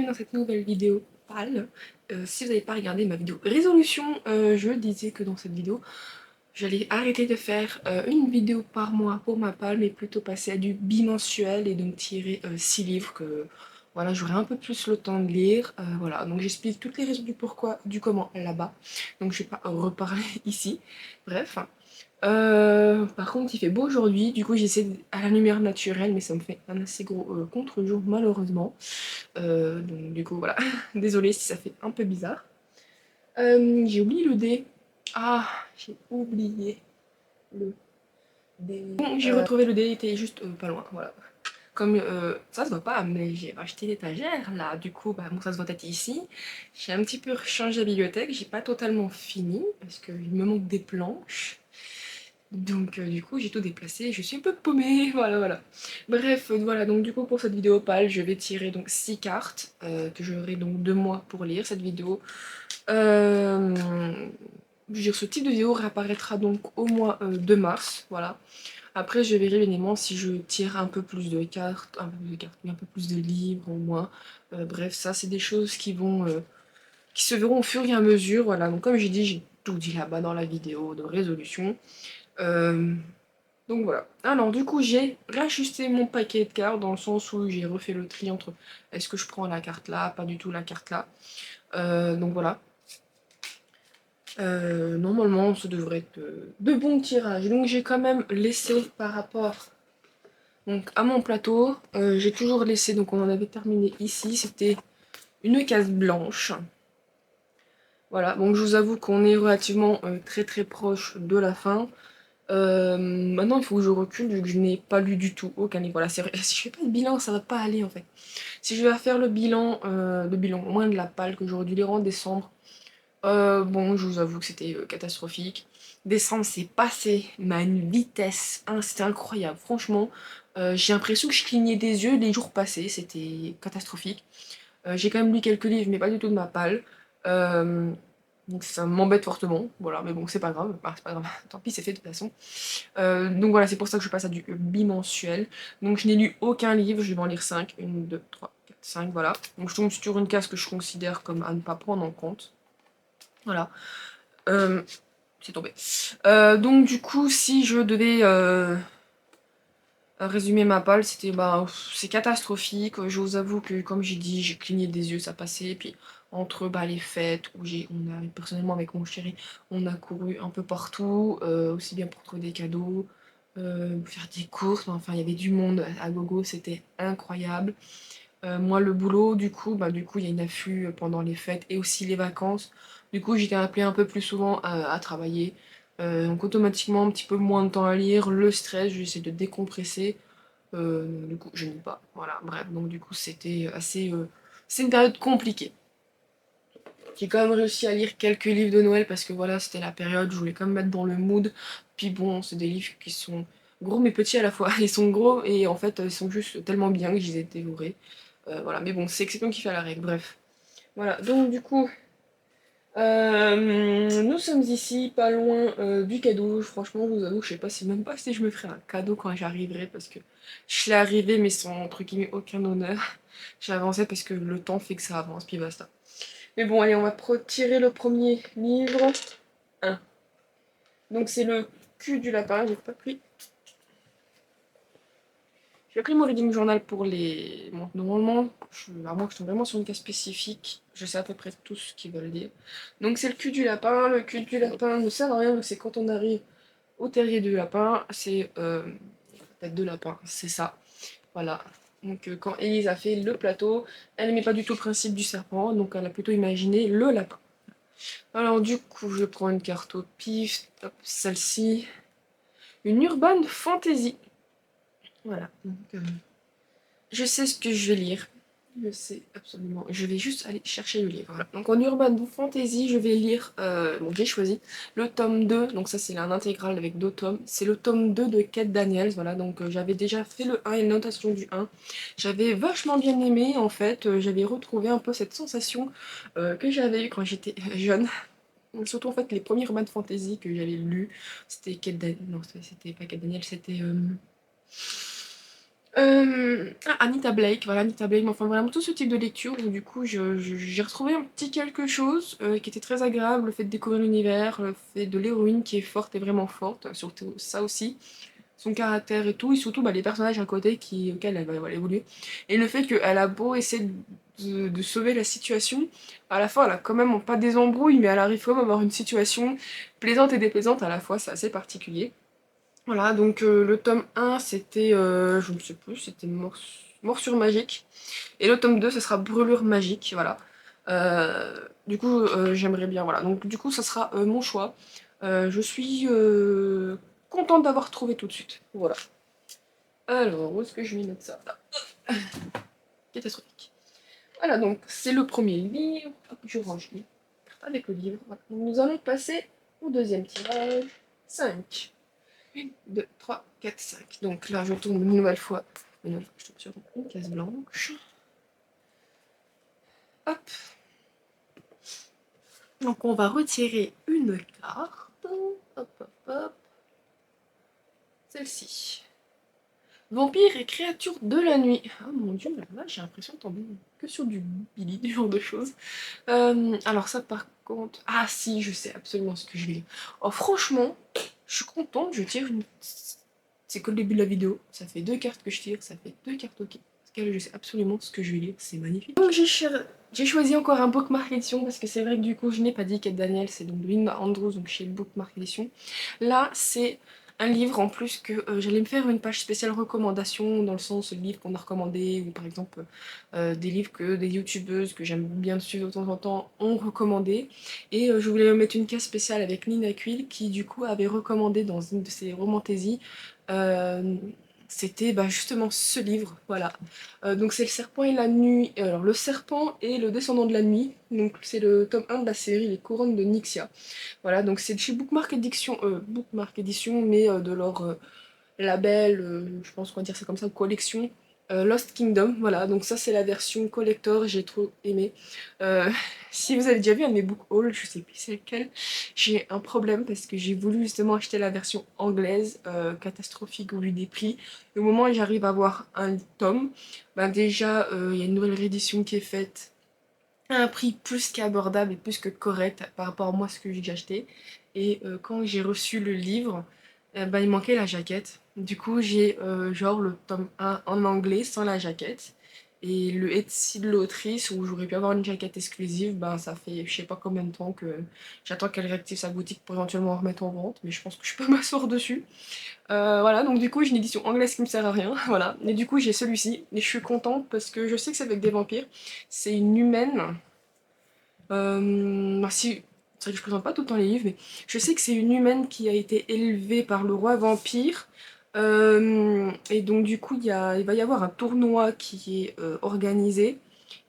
bienvenue dans cette nouvelle vidéo pâle. Si vous n'avez pas regardé ma vidéo résolution, je disais que dans cette vidéo, j'allais arrêter de faire une vidéo par mois pour ma pâle, mais plutôt passer à du bimensuel et donc tirer 6 livres que voilà, j'aurai un peu plus le temps de lire. Voilà, donc j'explique toutes les raisons du pourquoi, du comment là-bas. Donc je vais pas reparler ici. Bref. Par contre, il fait beau aujourd'hui, du coup j'essaie à la lumière naturelle, mais ça me fait un assez gros contre-jour malheureusement. Donc du coup voilà, désolée si ça fait un peu bizarre. J'ai oublié le dé. Ah, j'ai oublié le dé. Bon, j'ai retrouvé le dé, il était juste pas loin, voilà. Comme ça se voit pas, mais j'ai racheté l'étagère là, du coup, bah, bon, ça se voit peut-être ici. J'ai un petit peu changé la bibliothèque, j'ai pas totalement fini parce qu'il me manque des planches. Donc du coup j'ai tout déplacé, je suis un peu paumée, voilà. Bref, voilà, donc du coup pour cette vidéo pâle, je vais tirer donc 6 cartes, que j'aurai donc 2 mois pour lire cette vidéo. Je veux dire, ce type de vidéo réapparaîtra donc au mois de mars, voilà. Après je verrai évidemment si je tire un peu plus de cartes, un peu plus de livres au moins. Bref, ça c'est des choses qui se verront au fur et à mesure, voilà. Donc comme j'ai dit, j'ai tout dit là-bas dans la vidéo de résolution. Euh, donc voilà. Alors du coup j'ai réajusté mon paquet de cartes dans le sens où j'ai refait le tri entre est-ce que je prends la carte là, pas du tout la carte là. Donc voilà. Normalement ça devrait être de bons tirages. Donc j'ai quand même laissé par rapport donc, à mon plateau, j'ai toujours laissé, donc on en avait terminé ici, c'était une case blanche. Voilà, donc je vous avoue qu'on est relativement très proche de la fin. Maintenant, il faut que je recule vu que je n'ai pas lu du tout aucun livre. Voilà, c'est vrai, si je fais pas de bilan, ça va pas aller en fait. Si je vais faire le bilan, au moins de la palle que j'aurais dû lire en décembre, bon, je vous avoue que c'était catastrophique. Décembre, c'est passé, mais à une vitesse, hein, c'était incroyable. Franchement, j'ai l'impression que je clignais des yeux les jours passés, c'était catastrophique. J'ai quand même lu quelques livres, mais pas du tout de ma palle. Euh, donc ça m'embête fortement, voilà, mais bon, c'est pas grave, c'est pas grave, tant pis, c'est fait de toute façon. Donc voilà, c'est pour ça que je passe à du bimensuel. Donc je n'ai lu aucun livre, je vais en lire 5. 1, 2, 3, 4, 5, voilà. Donc je tombe sur une case que je considère comme à ne pas prendre en compte. Voilà. Euh, c'est tombé. Donc du coup, si je devais résumer ma palle, c'était bah c'est catastrophique. Je vous avoue que comme j'ai dit, j'ai cligné des yeux, ça passait. Et puis entre bah, les fêtes où on a personnellement avec mon chéri, on a couru un peu partout, aussi bien pour trouver des cadeaux, faire des courses. Enfin, il y avait du monde à gogo, c'était incroyable. Moi, le boulot, du coup, il y a une afflux pendant les fêtes et aussi les vacances. Du coup, j'étais appelée un peu plus souvent à travailler. Donc automatiquement, un petit peu moins de temps à lire, le stress, j'essaie de décompresser. Du coup, je lis pas. Voilà, bref, donc du coup, c'était assez... c'est une période compliquée. J'ai quand même réussi à lire quelques livres de Noël parce que voilà, c'était la période où je voulais quand même mettre dans le mood. Puis bon, c'est des livres qui sont gros mais petits à la fois. Ils sont gros et en fait, ils sont juste tellement bien que je les ai dévorés. Voilà, mais bon, c'est exception qui fait la règle, bref. Voilà, donc du coup, nous sommes ici, pas loin du cadeau. Franchement, je vous avoue, je sais pas si même pas si je me ferai un cadeau quand j'arriverai parce que je suis arrivée mais sans entre guillemets aucun honneur. J'ai avancé parce que le temps fait que ça avance, puis basta. Mais bon, allez, on va tirer le premier livre. Un. Donc c'est le cul du lapin, j'ai pas pris. J'ai pris mon reading journal pour les... Bon, normalement, à moins que je tombe vraiment sur une case spécifique, je sais à peu près tout ce qu'ils veulent dire. Donc c'est le cul du lapin. Le cul du lapin ne sert à rien, c'est quand on arrive au terrier du lapin, c'est la tête de lapin, c'est ça. Voilà. Donc quand Élise a fait le plateau, elle n'aimait pas du tout le principe du serpent, donc elle a plutôt imaginé le lapin. Alors du coup, je prends une carte au pif, hop, celle-ci. Une urban fantasy. Voilà. Donc, je sais ce que je vais lire. Je sais absolument. Je vais juste aller chercher le livre. Voilà. Donc en urban fantasy, je vais lire. Bon, j'ai choisi le tome 2. Donc ça, c'est un intégral avec 2 tomes. C'est le tome 2 de Kate Daniels. Voilà. Donc j'avais déjà fait le 1 et une notation du 1. J'avais vachement bien aimé. En fait, j'avais retrouvé un peu cette sensation que j'avais eue quand j'étais jeune. Surtout en fait les premiers romans de fantasy que j'avais lus, c'était Kate Daniel, non c'était pas Kate Daniel, c'était Anita Blake, voilà Anita Blake, enfin vraiment tout ce type de lecture où du coup j'ai retrouvé un petit quelque chose qui était très agréable, le fait de découvrir l'univers, le fait de l'héroïne qui est forte et vraiment forte, surtout ça aussi, son caractère et tout, et surtout bah, les personnages à côté auxquels elle va voilà, évoluer, et le fait qu'elle a beau essayer de sauver la situation, à la fin elle a quand même pas des embrouilles, mais elle arrive quand même à avoir une situation plaisante et déplaisante à la fois, c'est assez particulier. Voilà, donc le tome 1, c'était, je ne sais plus, c'était Morsure magique. Et le tome 2, ce sera Brûlure magique, voilà. Du coup, j'aimerais bien, voilà. Donc du coup, ça sera mon choix. Je suis contente d'avoir trouvé tout de suite. Voilà. Alors, où est-ce que je vais mettre ça? Là. Catastrophique. Voilà, donc c'est le premier livre. Hop, je range les cartes avec le livre. Voilà. Donc, nous allons passer au deuxième tirage. 5. 1, 2, 3, 4, 5. Donc là, je tourne une nouvelle fois. Je tombe sur une case blanche. Hop. Donc on va retirer une carte. Hop, hop, hop. Celle-ci. Vampire et créature de la nuit. Ah mon dieu, là j'ai l'impression de tomber que sur du Billy, du genre de choses. Alors ça par contre... Ah si, je sais absolument ce que je vais lire. Oh franchement, je suis contente, je tire une... C'est que le début de la vidéo, ça fait 2 cartes que je tire, ça fait 2 cartes ok. Parce que je sais absolument ce que je vais lire, c'est magnifique. Donc j'ai choisi encore un bookmark édition parce que c'est vrai que du coup je n'ai pas dit Kate Daniel, c'est donc de Linda Andrews, donc chez Bookmark édition. Là c'est un livre en plus que j'allais me faire une page spéciale recommandation dans le sens livres qu'on a recommandés ou par exemple des livres que des youtubeuses que j'aime bien suivre de temps en temps ont recommandé, et je voulais mettre une case spéciale avec Nina Quill qui du coup avait recommandé dans une de ses romantaisies euh, c'était bah, justement ce livre, voilà. Donc c'est Le Serpent et la Nuit. Alors le Serpent et le Descendant de la Nuit. Donc c'est le tome 1 de la série Les Couronnes de Nyxia. Voilà, donc c'est de chez Bookmark Edition, mais de leur label, je pense qu'on va dire c'est comme ça, collection. Lost Kingdom, voilà, donc ça c'est la version collector, j'ai trop aimé. Euh, si vous avez déjà vu un de mes book hauls, je sais plus c'est lequel, j'ai un problème parce que j'ai voulu justement acheter la version anglaise, catastrophique au vu des prix. Et au moment où j'arrive à avoir un tome, ben déjà il y a une nouvelle réédition qui est faite à un prix plus qu'abordable et plus que correct par rapport à moi ce que j'ai acheté. Et quand j'ai reçu le livre, bah, il manquait la jaquette. Du coup j'ai genre le tome 1 en anglais sans la jaquette. Et le Etsy de l'autrice où j'aurais pu avoir une jaquette exclusive, ben ça fait je sais pas combien de temps que j'attends qu'elle réactive sa boutique pour éventuellement en remettre en vente, mais je pense que je peux m'asseoir dessus. Voilà, donc du coup j'ai une édition anglaise qui me sert à rien, voilà. Et du coup j'ai celui-ci, et je suis contente parce que je sais que c'est avec des vampires. C'est une humaine. Bah si, c'est vrai que je présente pas tout le temps les livres, mais je sais que c'est une humaine qui a été élevée par le roi vampire. Et donc du coup, il va y avoir un tournoi qui est organisé.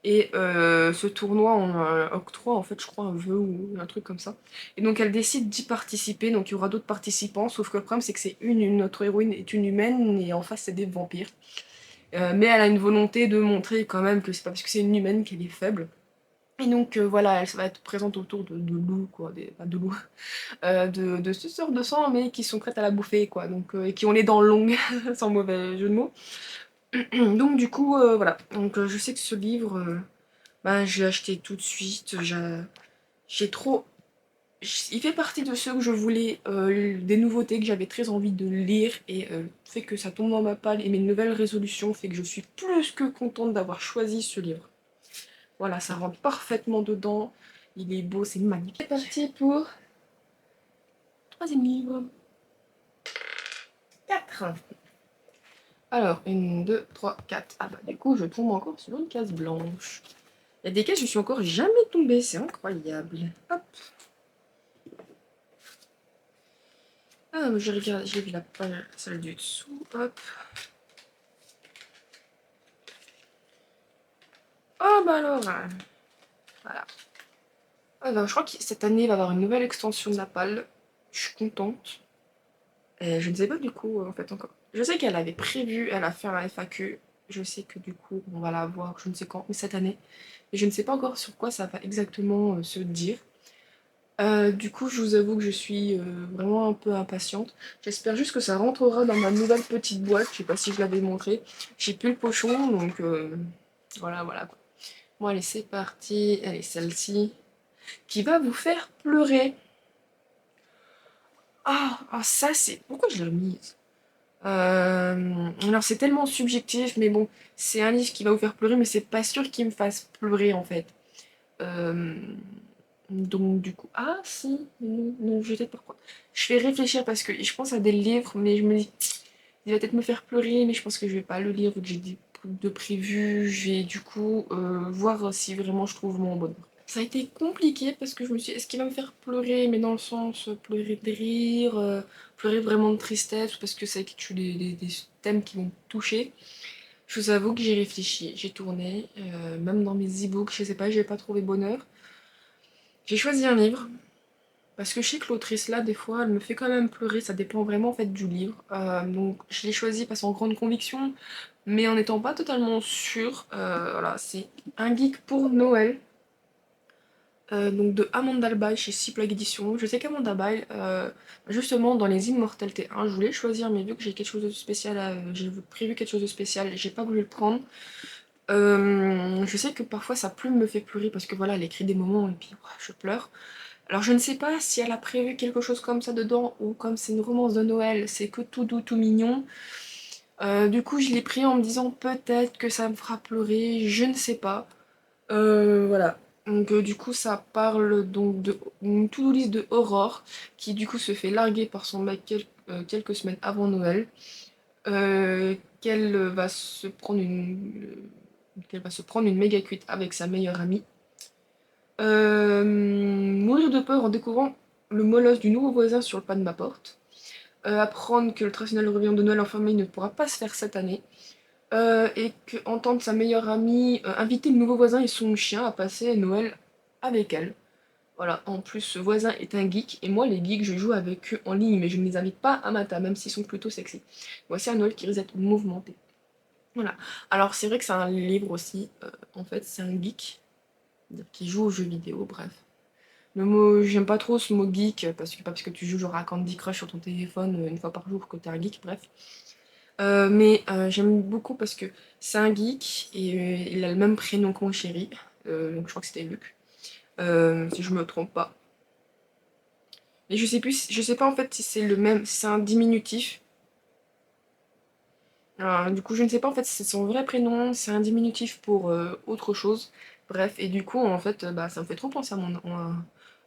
Et ce tournoi, on octroie en fait, je crois, un vœu ou un truc comme ça. Et donc elle décide d'y participer, donc il y aura d'autres participants, sauf que le problème c'est que notre héroïne est une humaine et en face c'est des vampires. Mais elle a une volonté de montrer quand même que c'est pas parce que c'est une humaine qu'elle est faible. Et donc voilà, elle va être présente autour de loups, quoi, pas de loups, de suceurs de sang, mais qui sont prêtes à la bouffer, quoi, donc, et qui ont les dents longues, sans mauvais jeu de mots. Donc du coup, voilà, donc je sais que ce livre, bah, je l'ai acheté tout de suite, j'ai trop... Il fait partie de ceux que je voulais, des nouveautés que j'avais très envie de lire, et le fait que ça tombe dans ma palle, et mes nouvelles résolutions fait que je suis plus que contente d'avoir choisi ce livre. Voilà, ça rentre parfaitement dedans. Il est beau, c'est magnifique. C'est parti pour le troisième livre. 4. Alors, 1, 2, 3, 4. Ah bah du coup, je tombe encore sur une case blanche. Il y a des cases, je suis encore jamais tombée, c'est incroyable. Hop. Ah, je regarde, j'ai vu la page, celle du dessous. Hop. Oh bah alors, voilà. Ah bah, je crois que cette année, il va y avoir une nouvelle extension de la palle. Je suis contente. Et je ne sais pas du coup, en fait, encore. Je sais qu'elle avait prévu, elle a fait un FAQ. Je sais que du coup, on va la voir, je ne sais quand, mais cette année. Et je ne sais pas encore sur quoi ça va exactement se dire. Du coup, je vous avoue que je suis vraiment un peu impatiente. J'espère juste que ça rentrera dans ma nouvelle petite boîte. Je sais pas si je l'avais montré. J'ai plus le pochon, donc voilà, voilà quoi. Bon, allez, c'est parti. Allez, celle-ci qui va vous faire pleurer. Ah, ça c'est... Pourquoi je l'ai remise? Alors c'est tellement subjectif, mais bon, c'est un livre qui va vous faire pleurer, mais c'est pas sûr qu'il me fasse pleurer en fait. Euh, donc du coup, ah si, non, non, je vais peut-être par contre. Je vais réfléchir parce que je pense à des livres, mais je me dis, il va peut-être me faire pleurer, mais je pense que je vais pas le lire vu que j'ai des trucs de prévu. Je vais du coup voir si vraiment je trouve mon bonheur. Ça a été compliqué parce que je me suis dit, est-ce qu'il va me faire pleurer, mais dans le sens pleurer de rire, pleurer vraiment de tristesse, ou parce que c'est des thèmes qui vont me toucher. Je vous avoue que j'ai réfléchi, j'ai tourné, même dans mes e-books, je sais pas, j'ai pas trouvé bonheur. J'ai choisi un livre, parce que je sais que l'autrice là, des fois, elle me fait quand même pleurer, ça dépend vraiment en fait du livre. Donc je l'ai choisi parce qu'en grande conviction, mais en n'étant pas totalement sûre. Voilà, c'est Un geek pour Noël. Donc de Amanda Bile chez Siplag Édition. Je sais qu'Amanda Bile, justement dans Les Immortalités 1, je voulais choisir, mais vu que j'ai quelque chose de spécial, j'ai prévu quelque chose de spécial, j'ai pas voulu le prendre. Je sais que parfois sa plume me fait pleurer parce que voilà, elle écrit des moments et puis ouah, je pleure. Alors je ne sais pas si elle a prévu quelque chose comme ça dedans ou comme c'est une romance de Noël, c'est que tout doux, tout mignon. Du coup, je l'ai pris en me disant peut-être que ça me fera pleurer, je ne sais pas. Voilà. Donc du coup ça parle donc de une to-do list de Aurore qui du coup se fait larguer par son mec quelques semaines avant Noël. Qu'elle va se prendre qu'elle va se prendre une méga cuite avec sa meilleure amie. Mourir de peur en découvrant le molosse du nouveau voisin sur le pas de ma porte. Apprendre que le traditionnel réveillon de Noël en famille ne pourra pas se faire cette année. Et que entendre sa meilleure amie inviter le nouveau voisin et son chien à passer Noël avec elle. Voilà, en plus ce voisin est un geek, et moi les geeks je joue avec eux en ligne, mais je ne les invite pas à ma table, même s'ils sont plutôt sexy. Voici un Noël qui risque d'être mouvementé. Voilà, alors c'est vrai que c'est un livre aussi, en fait c'est un geek, qui joue aux jeux vidéo, bref. Le mot, j'aime pas trop ce mot geek, parce que pas parce que tu joues genre à Candy Crush sur ton téléphone une fois par jour que t'es un geek, bref. Mais j'aime beaucoup parce que c'est un geek et il a le même prénom que mon chéri. Donc je crois que c'était Luc. Si je me trompe pas. Mais je sais plus, je sais pas en fait si c'est le même, si c'est un diminutif. Du coup, je ne sais pas en fait si c'est son vrai prénom, si c'est un diminutif pour autre chose. Bref, et du coup, en fait, bah, ça me fait trop penser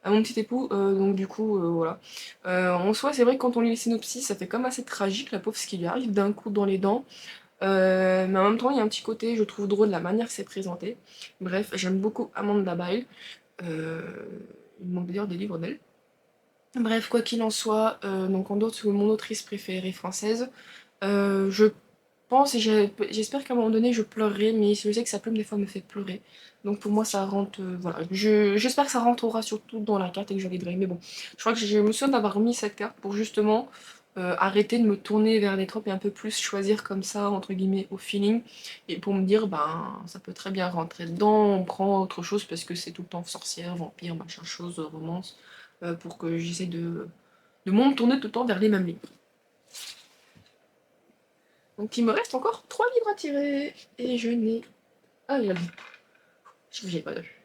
à mon petit époux. Donc du coup, voilà. En soi, c'est vrai que quand on lit les synopsis, ça fait comme assez tragique, la pauvre, ce qui lui arrive d'un coup dans les dents. Mais en même temps, il y a un petit côté, je trouve drôle la manière que c'est présenté. Bref, j'aime beaucoup Amanda Bile. Euh, il me manque d'ailleurs des livres d'elle. Bref, quoi qu'il en soit, donc en dehors de mon autrice préférée française, je pense et j'espère qu'à un moment donné je pleurerai, mais je sais que sa plume des fois me fait pleurer. Donc pour moi ça rentre, voilà. J'espère que ça rentrera surtout dans la carte et que je validerai. Mais bon, je crois que je me souviens d'avoir mis cette carte pour justement arrêter de me tourner vers les tropes et un peu plus choisir comme ça, entre guillemets, au feeling. Et pour me dire, ben ça peut très bien rentrer dedans, on prend autre chose parce que c'est tout le temps sorcière, vampire, machin chose, romance, pour que j'essaie de me tourner tout le temps vers les mêmes livres. Donc il me reste encore 3 livres à tirer. Et je n'ai... Ah, il y a le... J'ai pas vu.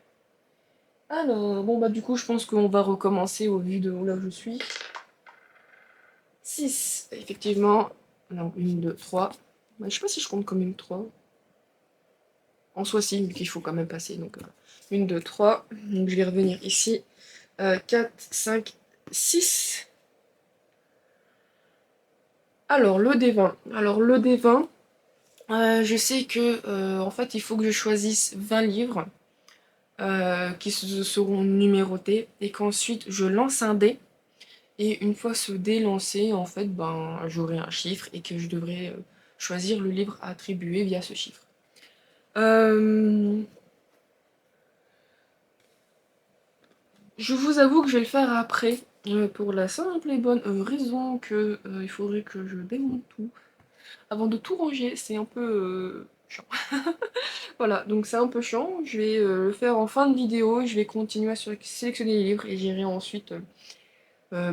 Alors, bon bah du coup je pense qu'on va recommencer au vu de là où je suis. 6, effectivement. Non, 1, 2, 3. Bah, je sais pas si je compte comme une 3. En soi si, mais qu'il faut quand même passer. Donc 1, 2, 3. Donc je vais revenir ici. 4, 5, 6. Alors le D20. Alors le D20, je sais que en fait il faut que je choisisse 20 livres. Qui seront numérotés et qu'ensuite je lance un dé et une fois ce dé lancé en fait ben j'aurai un chiffre et que je devrais choisir le livre à attribuer via ce chiffre. Euh, je vous avoue que je vais le faire après pour la simple et bonne raison que il faudrait que je démonte tout avant de tout ranger. C'est un peu chiant. Voilà, donc c'est un peu chiant. Je vais le faire en fin de vidéo. Je vais continuer à sélectionner les livres et j'irai ensuite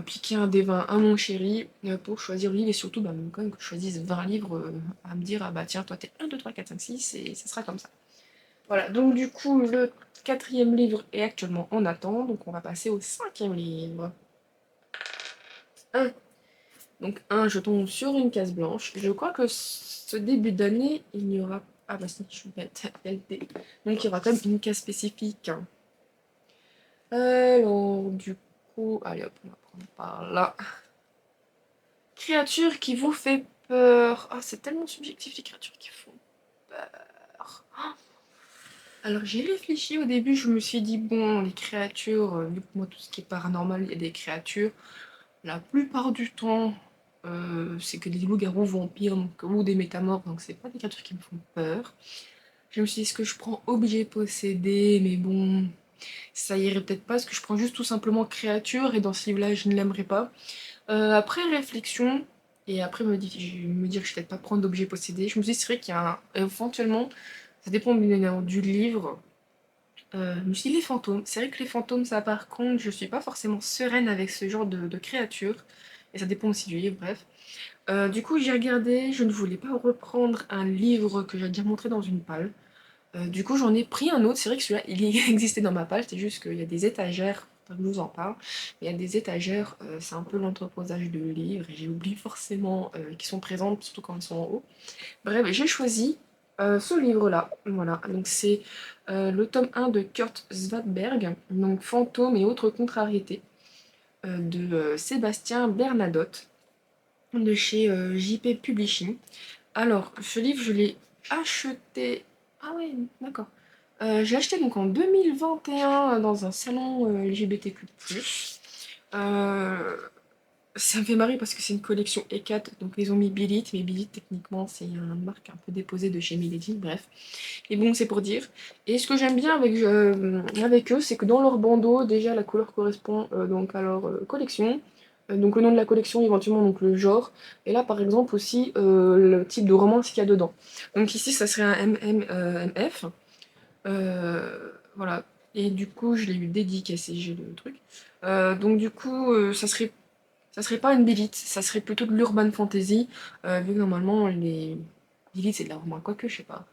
piquer un des 20 à mon chéri pour choisir le livre et surtout bah, même quand même que je choisisse 20 livres à me dire ah bah tiens toi t'es 1, 2, 3, 4, 5, 6 et ça sera comme ça. Voilà, donc du coup le quatrième livre est actuellement en attente, donc on va passer au cinquième livre. 1. Donc 1, je tombe sur une case blanche. Je crois que ce début d'année, il n'y aura... Ah bah si, je suis bête, LD. Donc il y aura quand même une case spécifique. Alors du coup, allez hop, on va prendre par là. Créature qui vous fait peur. Ah, c'est tellement subjectif les créatures qui font peur. Ah. Alors j'ai réfléchi au début, je me suis dit, bon, les créatures, vu que moi tout ce qui est paranormal, il y a des créatures, la plupart du temps, c'est que des loups-garous vampires ou des métamorphes, donc c'est pas des créatures qui me font peur. Je me suis dit, est-ce que je prends objet possédé, mais bon, ça irait peut-être pas, parce que je prends juste tout simplement créature, et dans ce livre-là, je ne l'aimerais pas. Après réflexion, et après me dire que je vais peut-être pas prendre d'objet possédé, je me suis dit, c'est vrai qu'il y a éventuellement, ça dépend du livre, je me suis dit les fantômes. C'est vrai que les fantômes, ça par contre, je suis pas forcément sereine avec ce genre de créatures. Et ça dépend aussi du livre, bref. Du coup, j'ai regardé, je ne voulais pas reprendre un livre que j'ai déjà montré dans une palle. Du coup, j'en ai pris un autre. C'est vrai que celui-là, il existait dans ma palle, c'est juste qu'il y a des étagères, enfin, je vous en parle. Il y a des étagères, c'est un peu l'entreposage de livres, et j'ai oublié forcément qu'ils sont présentes, surtout quand ils sont en haut. Bref, j'ai choisi ce livre-là. Voilà, donc c'est le tome 1 de Kurt Swadberg, donc Fantômes et autres contrariétés, de Sébastien Bernadotte, de chez JP Publishing. Alors, ce livre, je l'ai acheté... Ah ouais, d'accord. J'ai acheté donc en 2021 dans un salon LGBTQ+. Euh, Ça me fait marrer parce que c'est une collection E4, donc ils ont mis Billit, mais Billit techniquement c'est une marque un peu déposée de chez Milady, bref. Et bon, c'est pour dire. Et ce que j'aime bien avec eux, c'est que dans leur bandeau, déjà la couleur correspond donc à leur collection. Donc le nom de la collection, éventuellement donc le genre. Et là par exemple aussi le type de romance qu'il y a dedans. Donc ici ça serait un MF. Voilà. Et du coup je l'ai eu dédicacé, j'ai le truc. Donc du coup ça serait pas une Bélite, ça serait plutôt de l'urban fantasy, vu que normalement les Bélite c'est de la romance, quoique je sais pas.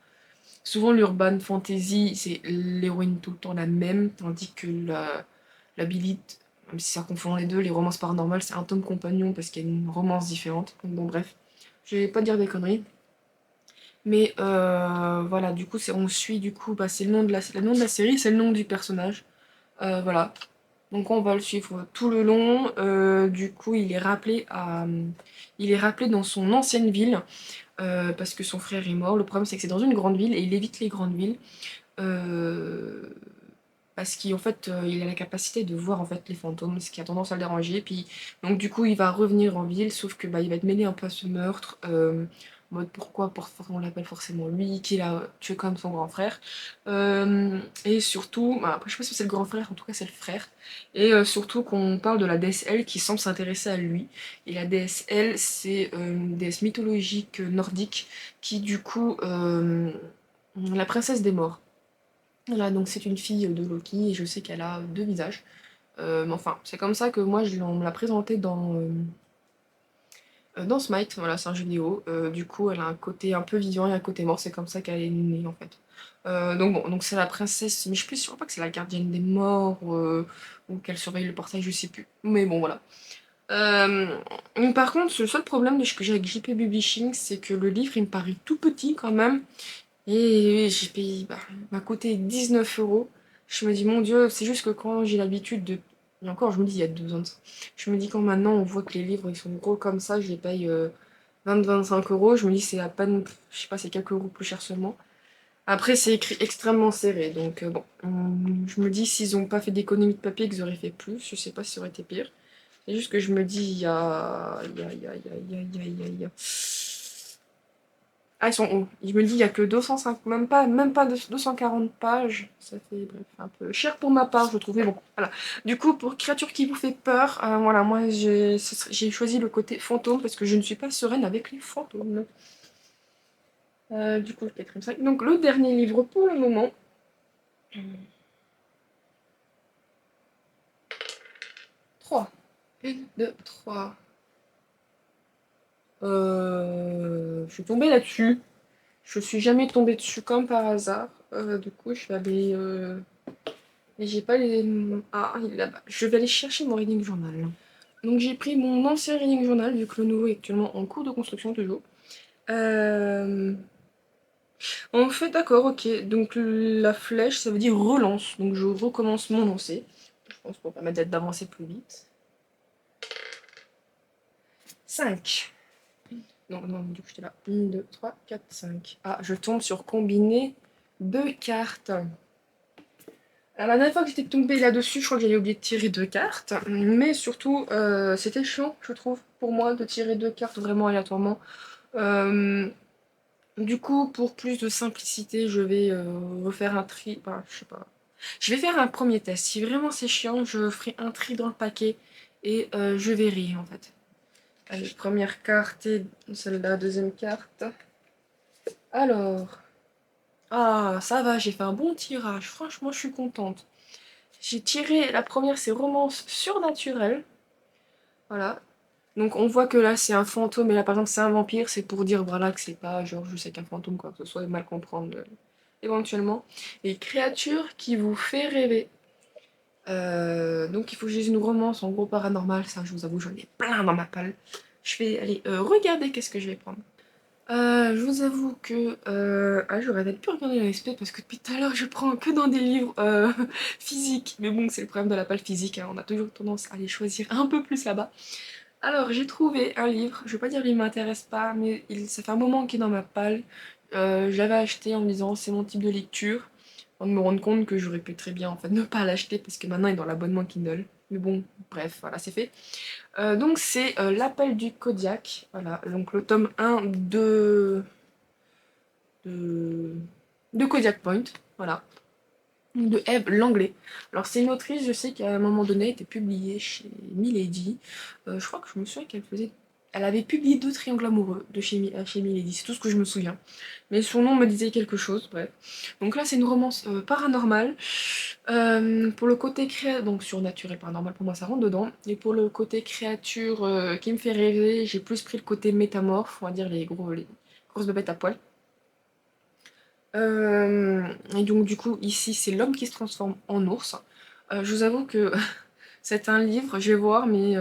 Souvent l'urban fantasy c'est l'héroïne tout le temps la même, tandis que la Bélite, même si ça confond les deux, les romances paranormales c'est un tome compagnon parce qu'il y a une romance différente. Donc bon bref, je vais pas dire des conneries. Mais voilà, du coup on suit du coup, bah, c'est le nom de la série, c'est le nom du personnage. Voilà. Donc on va le suivre tout le long. Du coup, il est rappelé dans son ancienne ville parce que son frère est mort. Le problème, c'est que c'est dans une grande ville et il évite les grandes villes euh, parce qu'en fait, il a la capacité de voir en fait les fantômes, ce qui a tendance à le déranger. Puis donc du coup, il va revenir en ville, sauf que bah, il va être mêlé un peu à ce meurtre. En mode pourquoi on l'appelle forcément lui, qu'il a tué comme son grand frère. Et surtout, bah, après je sais pas si c'est le grand frère, en tout cas c'est le frère. Et surtout qu'on parle de la déesse Elle qui semble s'intéresser à lui. Et la déesse Elle, c'est une déesse mythologique nordique qui du coup, la princesse des morts. Voilà, donc c'est une fille de Loki et je sais qu'elle a deux visages. Mais enfin, c'est comme ça que moi on me l'a présentée dans Smite, voilà, c'est un jeu vidéo. Du coup, elle a un côté un peu vivant et un côté mort, c'est comme ça qu'elle est née en fait. Donc bon, donc c'est la princesse, mais je suis plus sûre pas que c'est la gardienne des morts ou qu'elle surveille le portail, je sais plus. Mais bon, voilà. Mais par contre, le seul problème que j'ai avec JP Publishing, c'est que le livre il me paraît tout petit quand même. Et j'ai payé, bah, il m'a coûté 19 €. Je me dis, mon Dieu, c'est juste que quand j'ai l'habitude de... Et encore, je me dis, il y a 2 ans de ça. Je me dis, quand maintenant on voit que les livres ils sont gros comme ça, je les paye 20-25 €. Je me dis, c'est à peine, je sais pas, c'est quelques euros plus cher seulement. Après, c'est écrit extrêmement serré, donc bon. Je me dis, s'ils ont pas fait d'économie de papier, qu'ils auraient fait plus, je sais pas si ça aurait été pire. C'est juste que je me dis, il y a... Ah, ils sont hauts. Je me dis, il n'y a que 205, même pas 240 pages. Ça fait, bref, un peu cher pour ma part, je trouvais. Bon, voilà. Du coup, pour créature qui vous fait peur, voilà, moi, j'ai choisi le côté fantôme parce que je ne suis pas sereine avec les fantômes. Du coup, le quatrième 5. Donc, le dernier livre pour le moment. 3. 1, 2, 3. Je suis tombée là-dessus. Je suis jamais tombée dessus comme par hasard. Du coup, je vais aller. Et j'ai pas les. Ah, il est là-bas. Je vais aller chercher mon reading journal. Donc, j'ai pris mon ancien reading journal, vu que le nouveau est actuellement en cours de construction toujours. En fait, d'accord, ok. Donc, la flèche, ça veut dire relance. Donc, je recommence mon lancer. Je pense pour permettre d'avancer plus vite. 5. Non, non, du coup, j'étais là. 1, 2, 3, 4, 5. Ah, je tombe sur combiner 2 cartes. Alors, la dernière fois que j'étais tombée là-dessus, je crois que j'avais oublié de tirer 2 cartes. Mais surtout, c'était chiant, je trouve, pour moi, de tirer 2 cartes vraiment aléatoirement. Du coup, pour plus de simplicité, je vais refaire un tri. Enfin, je sais pas. Je vais faire un premier test. Si vraiment c'est chiant, je ferai un tri dans le paquet et je verrai en fait. Allez, première carte et celle-là, deuxième carte. Alors. Ah, ça va, j'ai fait un bon tirage. Franchement, je suis contente. J'ai tiré, la première, c'est romance surnaturelle. Voilà. Donc on voit que là, c'est un fantôme et là, par exemple, c'est un vampire. C'est pour dire, voilà, que c'est pas genre juste avec un fantôme, quoi que ce soit, mal comprendre éventuellement. Et créature qui vous fait rêver. Donc il faut que j'ai une romance en gros paranormal. Ça, je vous avoue, j'en ai plein dans ma palle. Je vais aller regarder qu'est-ce que je vais prendre. Je vous avoue que j'aurais peut-être pu regarder la SP parce que depuis tout à l'heure je prends que dans des livres physiques. Mais bon, c'est le problème de la palle physique, hein. On a toujours tendance à les choisir un peu plus là-bas. Alors j'ai trouvé un livre, je vais pas dire qu'il m'intéresse pas, mais ça fait un moment qu'il est dans ma palle. Je l'avais acheté en me disant c'est mon type de lecture, en me rendre compte que j'aurais pu très bien en fait ne pas l'acheter parce que maintenant il est dans l'abonnement Kindle. Mais bon, bref, voilà, c'est fait. Donc c'est L'appel du Kodiak, voilà, donc le tome 1 de, de Kodiak Point, voilà, de Eve Langlais. Alors c'est une autrice, je sais qu'à un moment donné, elle était publiée chez Milady. Je crois que je me souviens qu'elle faisait... Elle avait publié 2 triangles amoureux de chez Milady, c'est tout ce que je me souviens. Mais son nom me disait quelque chose, bref. Donc là, c'est une romance paranormale. Pour le côté donc surnaturel, paranormal, pour moi, ça rentre dedans. Et pour le côté créature qui me fait rêver, j'ai plus pris le côté métamorphe, on va dire les grosses bébêtes à poil. Et donc du coup, ici, c'est l'homme qui se transforme en ours. Je vous avoue que c'est un livre, je vais voir, mais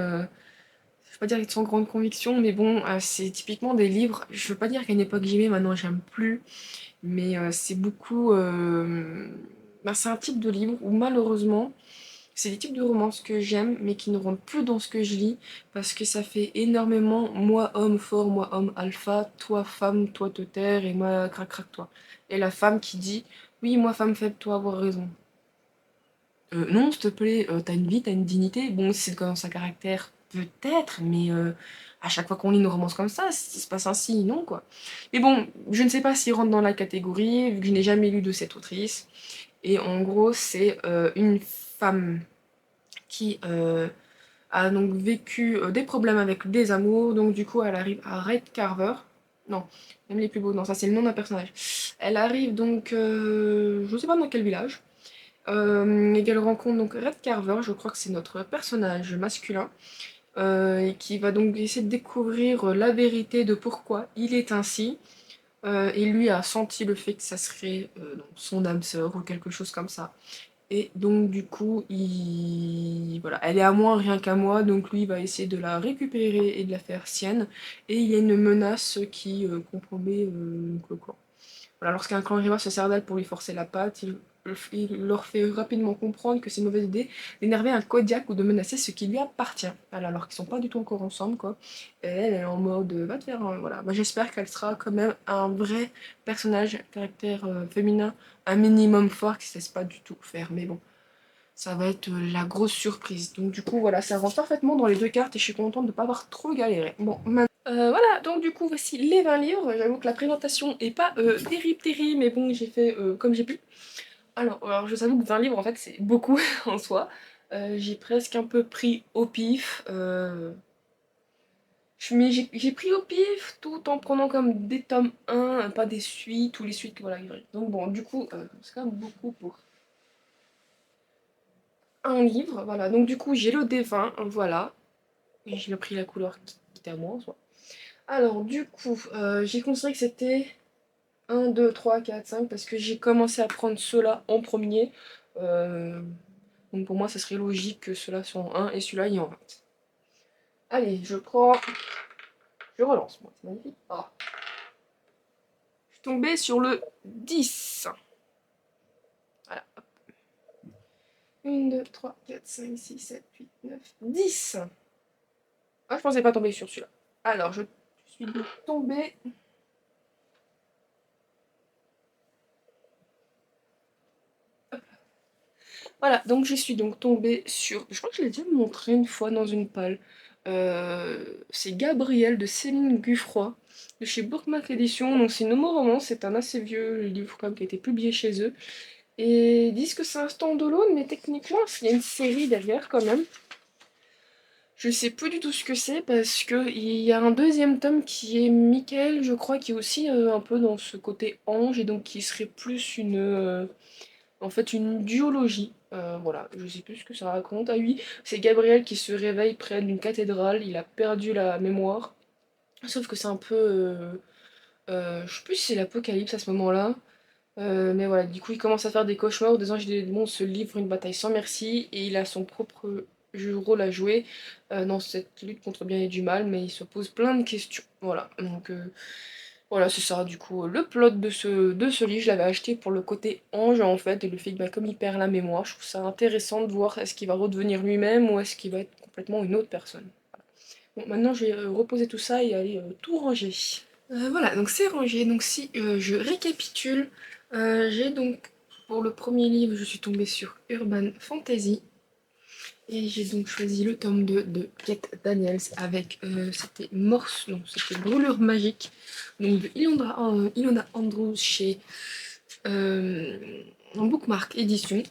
je vais pas dire sans grande conviction, mais bon, c'est typiquement des livres, je veux pas dire qu'à une époque j'aimais, maintenant j'aime plus, mais c'est beaucoup... c'est un type de livre où malheureusement, c'est des types de romances que j'aime, mais qui ne rentrent plus dans ce que je lis, parce que ça fait énormément moi homme fort, moi homme alpha, toi femme, toi te taire, et moi crac crac toi. Et la femme qui dit oui, moi femme faible, toi avoir raison. Non, s'il te plaît, t'as une vie, t'as une dignité. Bon, si c'est comme ça caractère, peut-être, mais à chaque fois qu'on lit une romance comme ça se passe ainsi, non quoi. Mais bon, je ne sais pas s'il rentre dans la catégorie, vu que je n'ai jamais lu de cette autrice. Et en gros, c'est une femme qui a donc vécu des problèmes avec des amours, donc du coup elle arrive à Red Carver. Non, même les plus beaux, non, ça c'est le nom d'un personnage. Elle arrive donc, je sais pas dans quel village, et qu'elle rencontre donc Red Carver, je crois que c'est notre personnage masculin, et qui va donc essayer de découvrir la vérité de pourquoi il est ainsi. Et lui a senti le fait que ça serait donc son âme sœur ou quelque chose comme ça. Et donc du coup, voilà, elle est à moi rien qu'à moi, donc lui il va essayer de la récupérer et de la faire sienne. Et il y a une menace qui compromet le clan. Voilà, lorsqu'un clan rival se sert d'elle pour lui forcer la patte, il leur fait rapidement comprendre que c'est une mauvaise idée d'énerver un Kodiak ou de menacer ce qui lui appartient. Voilà, alors qu'ils sont pas du tout encore ensemble, quoi. Et elle est en mode, va te faire, voilà. Moi j'espère qu'elle sera quand même un vrai personnage, caractère féminin, un minimum fort qui se laisse pas du tout faire. Mais bon, ça va être la grosse surprise. Donc du coup, voilà, ça rentre parfaitement dans les 2 cartes et je suis contente de ne pas avoir trop galéré. Bon, voilà, donc du coup, voici les 20 livres. J'avoue que la présentation est pas terrible, mais bon, j'ai fait comme j'ai pu. Alors, je t'avoue que 20 livres, en fait, c'est beaucoup en soi. J'ai presque un peu pris au pif. Mais j'ai pris au pif tout en prenant comme des tomes 1, pas des suites ou les suites que voilà. Donc bon, du coup, c'est quand même beaucoup pour un livre. Voilà, donc du coup, j'ai le D20, voilà. Et j'ai pris la couleur qui était à moi en soi. Alors, du coup, j'ai considéré que c'était 1, 2, 3, 4, 5 parce que j'ai commencé à prendre ceux-là en premier. Euh, donc pour moi, ça serait logique que ceux-là soient en 1 et celui-là il est en 20. Allez, je prends. Je relance, moi, c'est magnifique. Ah. Je suis tombée sur le 10. Voilà. 1, 2, 3, 4, 5, 6, 7, 8, 9, 10. Ah, je pensais pas tomber sur celui-là. Alors, je suis donc tombée. Voilà, donc je suis donc tombée sur. Je crois que je l'ai déjà montré une fois dans une palle. C'est Gabriel de Céline Guffroy, de chez Bookmark Édition. Donc c'est une homo-romance, c'est un assez vieux livre quand même qui a été publié chez eux. Et ils disent que c'est un stand-alone, mais techniquement, il y a une série derrière quand même. Je sais plus du tout ce que c'est parce que il y a un deuxième tome qui est Michael, je crois, qui est aussi un peu dans ce côté ange et donc qui serait plus en fait une duologie. Voilà, je sais plus ce que ça raconte. Ah oui, c'est Gabriel qui se réveille près d'une cathédrale, il a perdu la mémoire. Sauf que c'est un peu. Je sais plus si c'est l'apocalypse à ce moment-là. Mais voilà, du coup il commence à faire des cauchemars où des anges et des démons se livrent une bataille sans merci et il a son propre rôle à jouer dans cette lutte contre le bien et du mal, mais il se pose plein de questions. Voilà, donc voilà, c'est ça, du coup, le plot de ce livre, je l'avais acheté pour le côté ange en fait, et le fait que bah, comme il perd la mémoire, je trouve ça intéressant de voir est-ce qu'il va redevenir lui-même ou est-ce qu'il va être complètement une autre personne. Bon, maintenant je vais reposer tout ça et aller tout ranger. Voilà, donc c'est rangé. Donc si je récapitule, j'ai donc pour le premier livre, je suis tombée sur Urban Fantasy. Et j'ai donc choisi le tome 2 de Kate Daniels avec, c'était Morse, non, c'était Brûlure Magique, donc de Ilona Andrews chez euh, Bookmark Édition.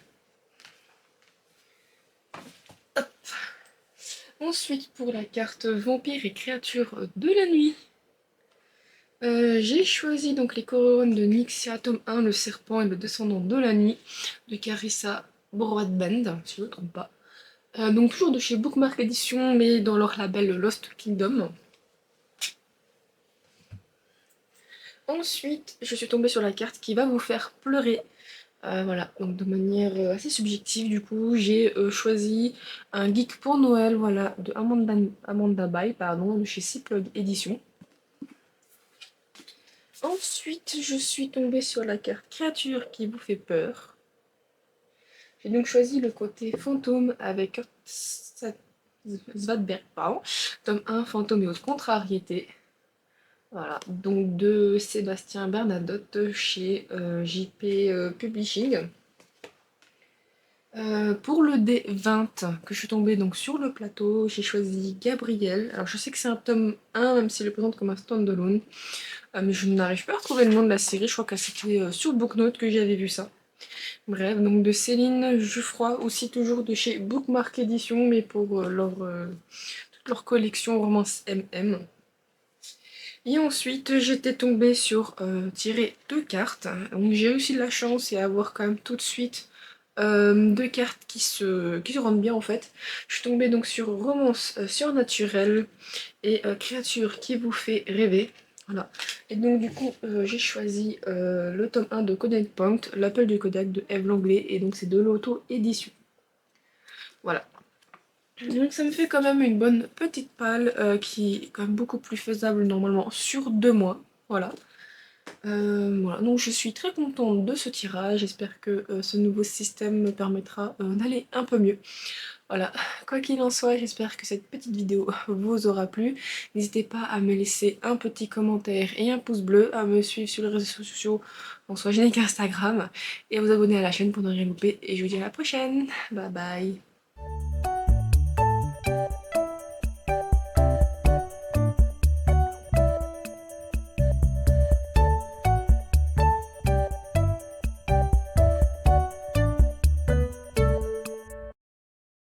Ensuite, pour la carte Vampire et créatures de la nuit, j'ai choisi donc les couronnes de Nixia, tome 1, le serpent et le descendant de la nuit, de Carissa Broadbent, si je ne me trompe pas. Donc toujours de chez Bookmark Edition, mais dans leur label Lost Kingdom. Ensuite, je suis tombée sur la carte qui va vous faire pleurer. Voilà, donc de manière assez subjective, du coup, j'ai choisi un geek pour Noël, voilà, de Amanda Bay, pardon, de chez Cyplog Edition. Ensuite, je suis tombée sur la carte créature qui vous fait peur. J'ai donc choisi le côté fantôme avec Svatberg, pardon, tome 1, fantôme et autres contrariétés. Voilà, donc de Sébastien Bernadotte chez JP Publishing. Pour le D20 que je suis tombée donc sur le plateau, j'ai choisi Gabriel. Alors je sais que c'est un tome 1, même s'il le présente comme un stand-alone. Mais je n'arrive pas à retrouver le nom de la série, je crois que c'était sur Booknote que j'avais vu ça. Bref, donc de Céline Juffroy, aussi toujours de chez Bookmark Edition, mais pour toute leur collection romance MM. Et ensuite, j'étais tombée sur tirer deux cartes. Donc j'ai réussi de la chance et avoir quand même tout de suite deux cartes qui se rendent bien en fait. Je suis tombée donc sur romance surnaturelle et créature qui vous fait rêver. Voilà. Et donc du coup, j'ai choisi le tome 1 de Kodak Point, l'appel du Kodak de Eve Langlais, et donc c'est de l'auto-édition. Voilà. Donc ça me fait quand même une bonne petite palle qui est quand même beaucoup plus faisable normalement sur 2 mois. Voilà. Voilà. Donc je suis très contente de ce tirage. J'espère que ce nouveau système me permettra d'aller un peu mieux. Voilà, quoi qu'il en soit, j'espère que cette petite vidéo vous aura plu. N'hésitez pas à me laisser un petit commentaire et un pouce bleu, à me suivre sur les réseaux sociaux, en soit Génique Instagram, et à vous abonner à la chaîne pour ne rien louper. Et je vous dis à la prochaine. Bye bye.